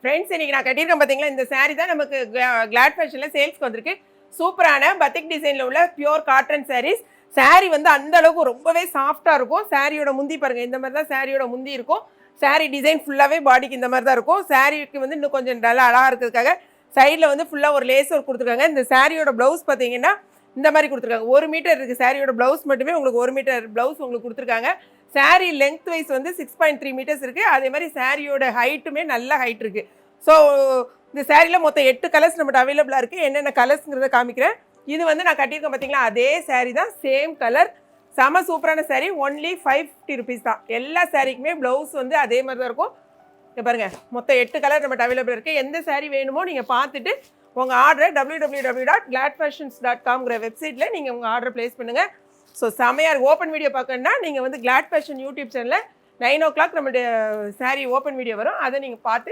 Friends இன்னைக்கு நான் கட்டியிருக்கேன் பார்த்தீங்களா, இந்த saree தான் நமக்கு கிளாட் ஃபேஷனில் சேல்ஸ்க்கு வந்திருக்கு. சூப்பரான பத்திக் டிசைனில் உள்ள பியூர் காட்டன் sarees. saree வந்து அந்த அளவுக்கு ரொம்பவே சாஃப்டாக இருக்கும். சாரியோட முந்தி பாருங்க, இந்த மாதிரி தான் சாரியோட முந்தி இருக்கும். saree டிசைன் ஃபுல்லாகவே பாடிக்கு இந்த மாதிரி தான் இருக்கும். சாரிக்கு வந்து இன்னும் கொஞ்சம் நல்லா அழகாக இருக்கிறதுக்காக சைடில் வந்து ஃபுல்லாக ஒரு லேஸ் ஒர்க் கொடுத்துருக்காங்க. இந்த சாரியோட ப்ளவுஸ் பார்த்தீங்கன்னா இந்த மாதிரி கொடுத்துருக்காங்க. 1 மீட்டர் இருக்குது சாரியோட ப்ளவுஸ் மட்டுமே. உங்களுக்கு 1 மீட்டர் ப்ளவுஸ் உங்களுக்கு கொடுத்துருக்காங்க. saree லென்த் வைஸ் வந்து 6.3 மீட்டர்ஸ் இருக்குது. அதே மாதிரி சாரியோட ஹைட்டுமே நல்ல ஹைட் இருக்குது. ஸோ இந்த சாரியில் மொத்தம் 8 கலர்ஸ் நம்மகிட்ட அவைலபிளாக இருக்குது. என்னென்ன கலர்ஸுங்கிறத காமிக்கிறேன். இது வந்து நான் கட்டியிருக்கேன் பார்த்தீங்களா, அதே saree தான், சேம் கலர். செம சூப்பரான saree. ஒன்லி 550 ருபீஸ் தான். எல்லா சாரிக்குமே ப்ளவுஸ் வந்து அதே மாதிரி தான் இருக்கும். இங்கே பாருங்கள், மொத்தம் 8 கலர் நம்மகிட்ட அவைலபிள் இருக்குது. எந்த saree வேணுமோ நீங்கள் பார்த்துட்டு உங்கள் ஆர்டரை www.gladfashions.com வெப்சைட்டில் நீங்கள் உங்கள் ஆர்டர் ப்ளேஸ் பண்ணுங்கள். ஸோ செமையாக ஓப்பன் வீடியோ பார்க்கணுன்னா நீங்கள் வந்து கிளாட் ஃபேஷன் யூடியூப் சேனலில் 9 o'clock நம்மளுடைய saree ஓப்பன் வீடியோ வரும். அதை நீங்கள் பார்த்து